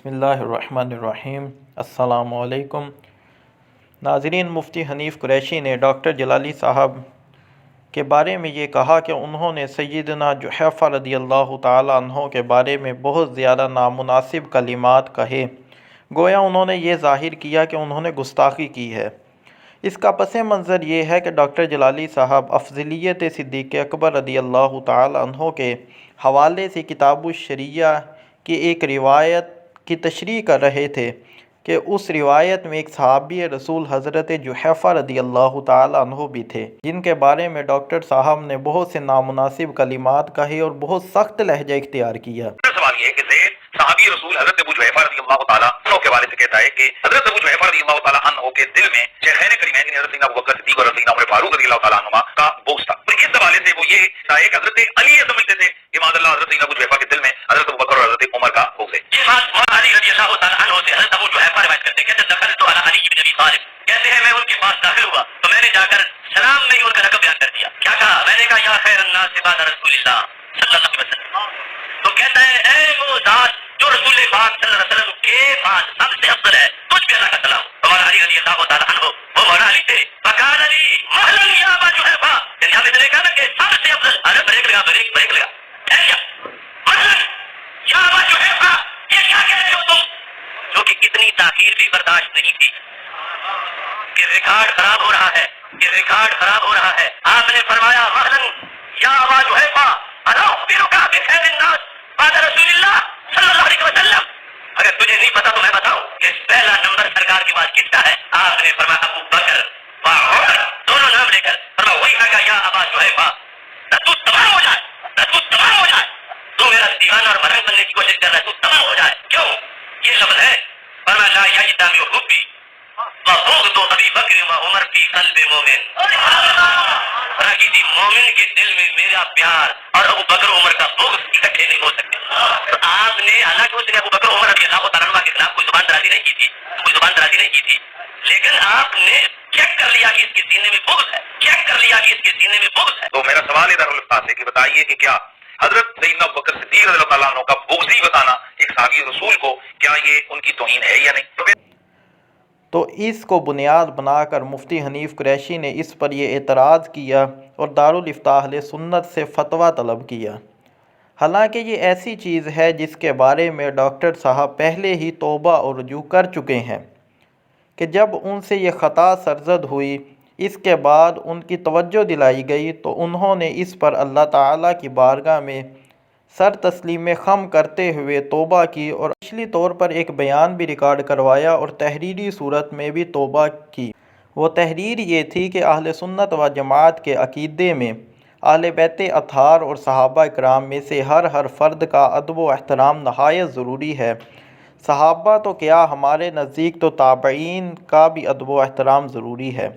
بسم اللہ الرحمن الرحیم۔ السلام علیکم ناظرین، مفتی حنیف قریشی نے ڈاکٹر جلالی صاحب کے بارے میں یہ کہا کہ انہوں نے سیدنا جحیفہ رضی اللہ تعالیٰ عنہ کے بارے میں بہت زیادہ نامناسب کلمات کہے، گویا انہوں نے یہ ظاہر کیا کہ انہوں نے گستاخی کی ہے۔ اس کا پس منظر یہ ہے کہ ڈاکٹر جلالی صاحب افضلیت صدیق اکبر رضی اللہ تعالیٰ عنہ کے حوالے سے کتاب الشریعہ کی ایک روایت کی تشریح کر رہے تھے کہ اس روایت میں ایک صحابی رسول حضرت جحیفہ رضی اللہ تعالیٰ عنہ بھی تھے، جن کے بارے میں ڈاکٹر صاحب نے بہت سے نامناسب کلمات کہے اور بہت سخت لہجہ اختیار کیا۔ سوال یہ ہے کہ زید صحابی رسول حضرت ابو جحیفہ رضی اللہ تعالیٰ عنہ کے والے سے کہتا ہے کہ حضرت ابو جحیفہ رضی اللہ تعالیٰ عنہ کے دل میں شیخین کریمین حضرت سیدنا ابوبکر صدیق اور سیدنا عمر فاروق رضی اللہ تعالیٰ عنہما کا بغض تھا۔ تو اس حوالے سے وہ یہ کہتا ہے کہ حضرت علی یہ سمجھتے تھے امام اللہ حضرت سیدنا ابو جحیفہ کے دل میں حضرت ابوبکر اور حضرت عمر کا بغض ہے۔ یہ بات مولانا علی رضی اللہ تعالیٰ عنہ سے حضرت ابو جحیفہ روایت کرتے ہیں، کہتے ہیں دخلت علی علی بن ابی طالب، کہتے ہیں میں ان کے پاس داخل ہوا تو میں نے جا کر سلام میں ان کا رقم بیان کر دیا۔ کیا کہا؟ میں نے کہا یا خیر الناس بعد رسول اللہ صلی اللہ علیہ وسلم۔ تو کہتا ہے اے وہ ذات جو رسول پاک صلی اللہ علیہ وسلم کے بعد سب سے افضل ہے، تجھ پہ اللہ کا سلام۔ مولانا علی رضی اللہ تعالیٰ عنہ وہ مولانا علی تھے، فقال علی مہلا یا ابا جحیفہ، یہاں پہ نے کہا نا کہ سب سے افضل، ارے بریک لگا بریک لگا، ہے کیا مہلا یا ابا جحیفہ، یہ کیا کہہ رہے ہو تم؟ جو کہ کتنی تاخیر بھی برداشت نہیں تھی کہ ریکارڈ خراب ہو رہا ہے، کہ ریکارڈ خراب ہو رہا ہے۔ آپ نے فرمایا مہلا یا ابا جحیفہ الا اخبرک بخیر الناس بعد رسول اللہ صلی اللہ علیہ وسلم، اگر تجھے نہیں پتا تو میں بتاؤں کہ پہلا نمبر سرکار کے پاس کس کا ہے؟ آپ نے فرمایا ابو بکر و عمر، دونوں نام لے کر فرمایا وہی آگا یا ابا جحیفہ، نہ تو تمام ہو جائے، نہ تو تمام ہو جائے، تو میرا دیوانہ اور مرنگ بننے کی کوشش کر رہا ہے، تو تمام ہو جائے۔ کیوں؟ یہ لفظ ہے فرمایا لا یجتمع حبی وبغض ابی بکر و عمر فی قلب مومن، کسی مومن کے دل میں میرا پیار اور ابو بکر عمر کا بغض اکٹھے نہیں ہو سکتے۔ تو آپ نے حالانکہ اس نے ابو بکر عمر رضی اللہ تعالیٰ عنہ کے خلاف کوئی زبان درازی نہیں کی تھی، لیکن آپ نے چیک کر لیا کہ اس کے سینے میں بغض ہے، چیک کر لیا کہ اس کے سینے میں بغض ہے۔ تو میرا سوال ہے دارالفتاح سے کہ بتائیے کہ کیا حضرت سیدنا ابوبکر صدیق رضی اللہ عنہ کا بغضی بتانا ایک صحابی رسول کو کیا یہ ان کی توہین ہے یا نہیں؟ تو اس کو بنیاد بنا کر مفتی حنیف قریشی نے اس پر یہ اعتراض کیا اور دارالفتاح اہل سنت سے فتویٰ طلب کیا، حالانکہ یہ ایسی چیز ہے جس کے بارے میں ڈاکٹر صاحب پہلے ہی توبہ اور رجوع کر چکے ہیں کہ جب ان سے یہ خطا سرزد ہوئی، اس کے بعد ان کی توجہ دلائی گئی تو انہوں نے اس پر اللہ تعالیٰ کی بارگاہ میں سر تسلیم خم کرتے ہوئے توبہ کی اور اصلی طور پر ایک بیان بھی ریکارڈ کروایا اور تحریری صورت میں بھی توبہ کی۔ وہ تحریر یہ تھی کہ اہل سنت و جماعت کے عقیدے میں اہل بیت اطہار اور صحابہ کرام میں سے ہر فرد کا ادب و احترام نہایت ضروری ہے۔ صحابہ تو کیا، ہمارے نزدیک تو تابعین کا بھی ادب و احترام ضروری ہے۔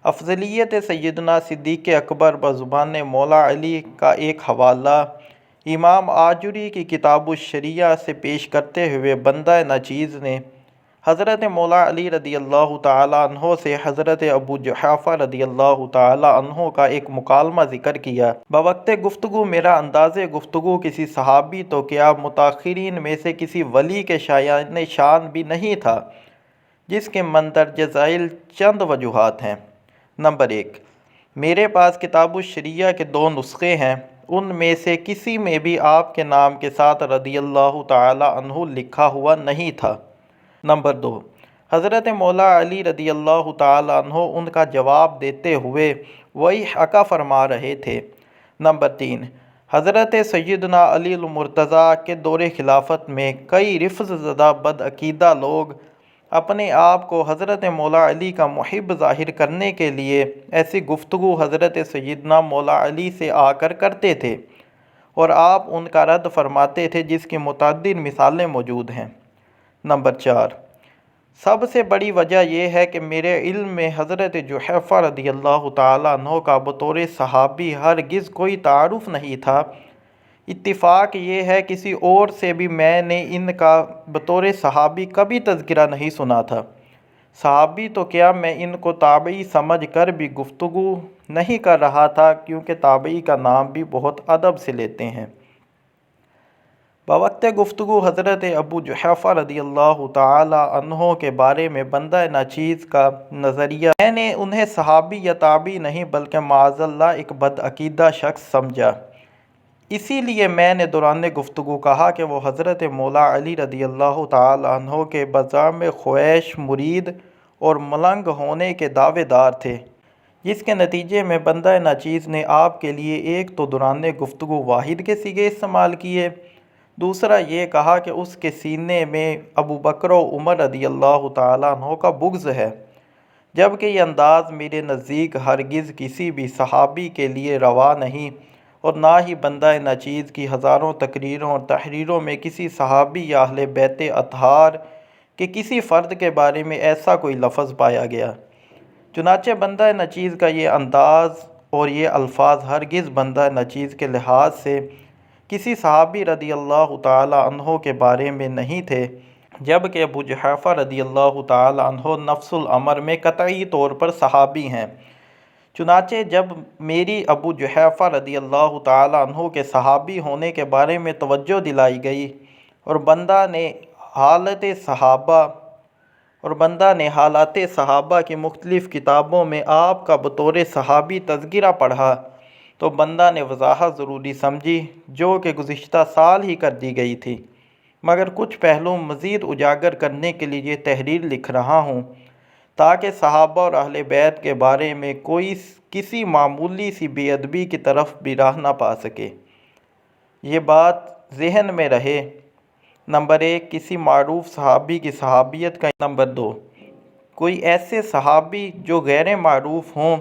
افضلیت سیدنا صدیق اکبر بزبان مولا علی کا ایک حوالہ امام آجری کی کتاب الشریعہ سے پیش کرتے ہوئے بندہ ناچیز نے حضرت مولا علی رضی اللہ تعالیٰ عنہ سے حضرت ابو جحیفہ رضی اللہ تعالیٰ عنہ کا ایک مکالمہ ذکر کیا۔ بوقت گفتگو میرا انداز گفتگو کسی صحابی تو کیا متاخرین میں سے کسی ولی کے شان بھی نہیں تھا، جس کے مندرجہ ذیل چند وجوہات ہیں۔ نمبر 1، میرے پاس کتاب الشریعہ کے 2 نسخے ہیں، ان میں سے کسی میں بھی آپ کے نام کے ساتھ رضی اللہ تعالیٰ عنہ لکھا ہوا نہیں تھا۔ نمبر 2، حضرت مولا علی رضی اللہ تعالیٰ عنہ ان کا جواب دیتے ہوئے وہی حکا فرما رہے تھے۔ نمبر 3، حضرت سیدنا علی المرتضیٰ کے دور خلافت میں کئی رفض زدہ بدعقیدہ لوگ اپنے آپ کو حضرت مولا علی کا محب ظاہر کرنے کے لیے ایسی گفتگو حضرت سیدنا مولا علی سے آ کر کرتے تھے اور آپ ان کا رد فرماتے تھے، جس کی متعدد مثالیں موجود ہیں۔ نمبر 4، سب سے بڑی وجہ یہ ہے کہ میرے علم میں حضرت جحیفہ رضی اللہ تعالیٰ عنہ کا بطور صحابی ہرگز کوئی تعارف نہیں تھا۔ اتفاق یہ ہے کسی اور سے بھی میں نے ان کا بطور صحابی کبھی تذکرہ نہیں سنا تھا۔ صحابی تو کیا، میں ان کو تابعی سمجھ کر بھی گفتگو نہیں کر رہا تھا، کیونکہ تابعی کا نام بھی بہت ادب سے لیتے ہیں۔ بوقت گفتگو حضرت ابو جحیفہ رضی اللہ تعالی عنہ کے بارے میں بندہ ناچیز کا نظریہ، میں نے انہیں صحابی یا تابعی نہیں بلکہ معاذ اللہ ایک بدعقیدہ شخص سمجھا، اسی لیے میں نے دوران گفتگو کہا کہ وہ حضرت مولا علی رضی اللہ تعالی عنہ کے بزعم خواہش مرید اور ملنگ ہونے کے دعوے دار تھے، جس کے نتیجے میں بندہ ناچیز نے آپ کے لیے ایک تو دوران گفتگو واحد کے صیغے استعمال کیے، دوسرا یہ کہا کہ اس کے سینے میں ابو بکر و عمر رضی اللہ تعالیٰ عنہ کا بغض ہے، جبکہ یہ انداز میرے نزدیک ہرگز کسی بھی صحابی کے لیے روا نہیں، اور نہ ہی بندہ ناچیز کی ہزاروں تقریروں اور تحریروں میں کسی صحابی یا اہل بیت اطہار کے کسی فرد کے بارے میں ایسا کوئی لفظ پایا گیا۔ چنانچہ بندہ ناچیز کا یہ انداز اور یہ الفاظ ہرگز بندہ ناچیز کے لحاظ سے کسی صحابی رضی اللہ تعالی عنہ کے بارے میں نہیں تھے، جبکہ ابو جحیفہ رضی اللہ تعالی عنہ نفس الامر میں قطعی طور پر صحابی ہیں۔ چنانچہ جب میری ابو جحیفہ رضی اللہ تعالی عنہ کے صحابی ہونے کے بارے میں توجہ دلائی گئی اور بندہ نے حالات صحابہ کی مختلف کتابوں میں آپ کا بطور صحابی تذکرہ پڑھا تو بندہ نے وضاحت ضروری سمجھی، جو کہ گزشتہ سال ہی کر دی گئی تھی، مگر کچھ پہلو مزید اجاگر کرنے کے لیے یہ تحریر لکھ رہا ہوں تاکہ صحابہ اور اہل بیت کے بارے میں کوئی کسی معمولی سی بے ادبی کی طرف بھی راہ نہ پا سکے۔ یہ بات ذہن میں رہے۔ نمبر 1، کسی معروف صحابی کی صحابیت کا۔ نمبر 2، کوئی ایسے صحابی جو غیر معروف ہوں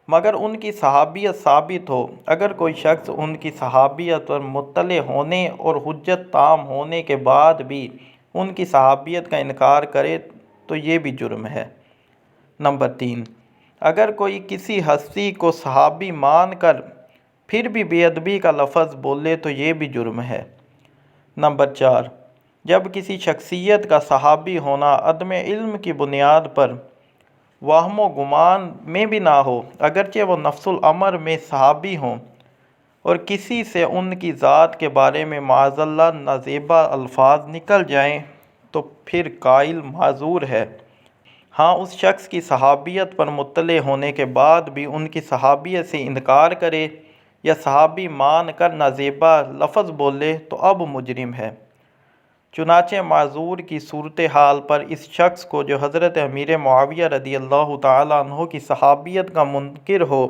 مگر ان کی صحابیت ثابت ہو، اگر کوئی شخص ان کی صحابیت پر مطلع ہونے اور حجت تام ہونے کے بعد بھی ان کی صحابیت کا انکار کرے تو یہ بھی جرم ہے۔ نمبر 3، اگر کوئی کسی ہستی کو صحابی مان کر پھر بھی بے ادبی کا لفظ بولے تو یہ بھی جرم ہے۔ نمبر 4، جب کسی شخصیت کا صحابی ہونا عدم علم کی بنیاد پر وہم و گمان میں بھی نہ ہو، اگرچہ وہ نفس الامر میں صحابی ہوں، اور کسی سے ان کی ذات کے بارے میں معاذ اللہ نازیبا الفاظ نکل جائیں تو پھر قائل معذور ہے۔ ہاں، اس شخص کی صحابیت پر مطلع ہونے کے بعد بھی ان کی صحابیت سے انکار کرے یا صحابی مان کر نازیبا لفظ بولے تو اب مجرم ہے۔ چنانچہ معذور کی صورتحال پر اس شخص کو جو حضرت امیر معاویہ رضی اللہ تعالیٰ عنہ کی صحابیت کا منکر ہو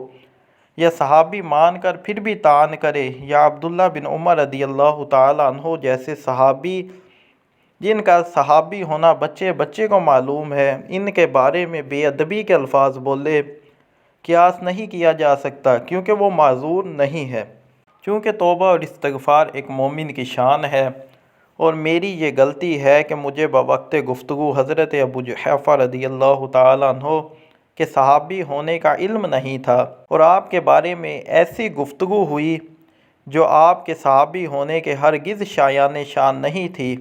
یا صحابی مان کر پھر بھی طعن کرے، یا عبداللہ بن عمر رضی اللہ تعالیٰ عنہ جیسے صحابی جن کا صحابی ہونا بچے بچے کو معلوم ہے، ان کے بارے میں بے ادبی کے الفاظ بولے، قیاس نہیں کیا جا سکتا کیونکہ وہ معذور نہیں ہے۔ چونکہ توبہ اور استغفار ایک مومن کی شان ہے، اور میری یہ غلطی ہے کہ مجھے بوقت گفتگو حضرت ابو جحیفہ رضی اللہ تعالیٰ عنہ کے صحابی ہونے کا علم نہیں تھا، اور آپ کے بارے میں ایسی گفتگو ہوئی جو آپ کے صحابی ہونے کے ہرگز شایان شان نہیں تھی،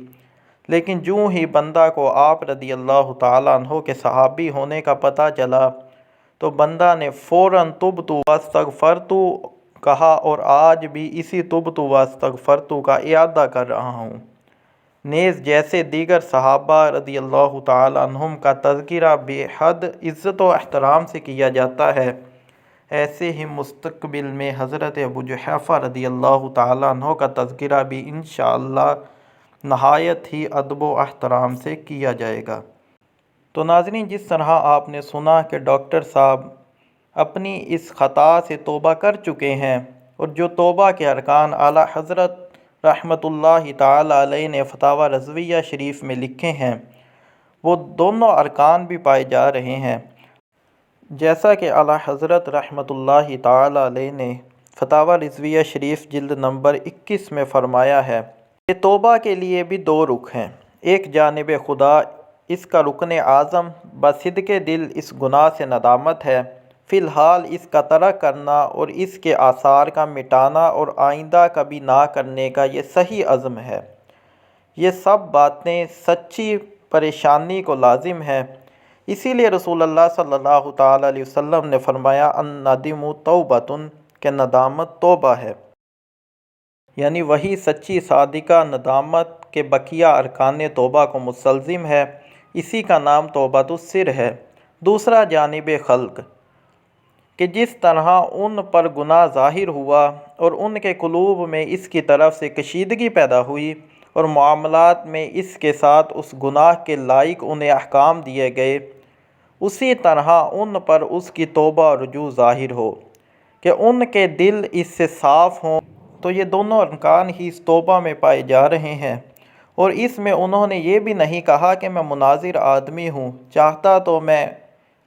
لیکن جوں ہی بندہ کو آپ رضی اللہ تعالیٰ عنہ کے صحابی ہونے کا پتہ چلا تو بندہ نے فوراً تبت واستغفرت کہا، اور آج بھی اسی تبت واستغفرت کا اعادہ کر رہا ہوں۔ نیز جیسے دیگر صحابہ رضی اللہ تعالیٰ عنہم کا تذکرہ بے حد عزت و احترام سے کیا جاتا ہے، ایسے ہی مستقبل میں حضرت ابو جحیفہ رضی اللہ تعالیٰ عنہ کا تذکرہ بھی انشاءاللہ نہایت ہی ادب و احترام سے کیا جائے گا۔ تو ناظرین، جس طرح آپ نے سنا کہ ڈاکٹر صاحب اپنی اس خطا سے توبہ کر چکے ہیں، اور جو توبہ کے ارکان اعلیٰ حضرت رحمۃ اللہ تعالی علیہ نے فتاوی رضویہ شریف میں لکھے ہیں، وہ دونوں ارکان بھی پائے جا رہے ہیں، جیسا کہ اعلیٰ حضرت رحمۃ اللہ تعالی علیہ نے فتاوی رضویہ شریف جلد نمبر 21 میں فرمایا ہے کہ توبہ کے لیے بھی دو رخ ہیں۔ ایک جانب خدا، اس کا رکن اعظم بصدق دل اس گناہ سے ندامت ہے، فی الحال اس کا ترک کرنا اور اس کے آثار کا مٹانا اور آئندہ کبھی نہ کرنے کا یہ صحیح عزم ہے۔ یہ سب باتیں سچی پریشانی کو لازم ہیں، اسی لیے رسول اللہ صلی اللہ تعالی علیہ وسلم نے فرمایا الندم توبۃ، کہ ندامت توبہ ہے۔ یعنی وہی سچی صادقہ ندامت کے بقیہ ارکان توبہ کو مستلزم ہے، اسی کا نام توبۃ السر ہے۔ دوسرا جانب خلق، کہ جس طرح ان پر گناہ ظاہر ہوا اور ان کے قلوب میں اس کی طرف سے کشیدگی پیدا ہوئی اور معاملات میں اس کے ساتھ اس گناہ کے لائق انہیں احکام دیے گئے، اسی طرح ان پر اس کی توبہ اور رجوع ظاہر ہو کہ ان کے دل اس سے صاف ہوں۔ تو یہ دونوں ارکان ہی اس توبہ میں پائے جا رہے ہیں، اور اس میں انہوں نے یہ بھی نہیں کہا کہ میں مناظر آدمی ہوں، چاہتا تو میں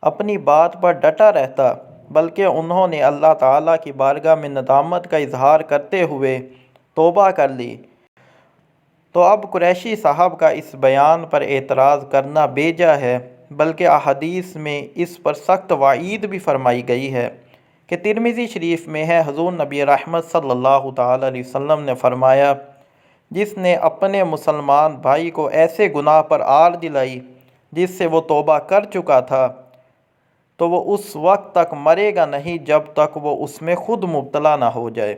اپنی بات پر ڈٹا رہتا، بلکہ انہوں نے اللہ تعالیٰ کی بارگاہ میں ندامت کا اظہار کرتے ہوئے توبہ کر لی۔ تو اب قریشی صاحب کا اس بیان پر اعتراض کرنا بیجا ہے، بلکہ احادیث میں اس پر سخت وعید بھی فرمائی گئی ہے کہ ترمذی شریف میں ہے، حضور نبی رحمت صلی اللہ تعالیٰ علیہ وسلم نے فرمایا، جس نے اپنے مسلمان بھائی کو ایسے گناہ پر آڑ دلائی جس سے وہ توبہ کر چکا تھا، تو وہ اس وقت تک مرے گا نہیں جب تک وہ اس میں خود مبتلا نہ ہو جائے۔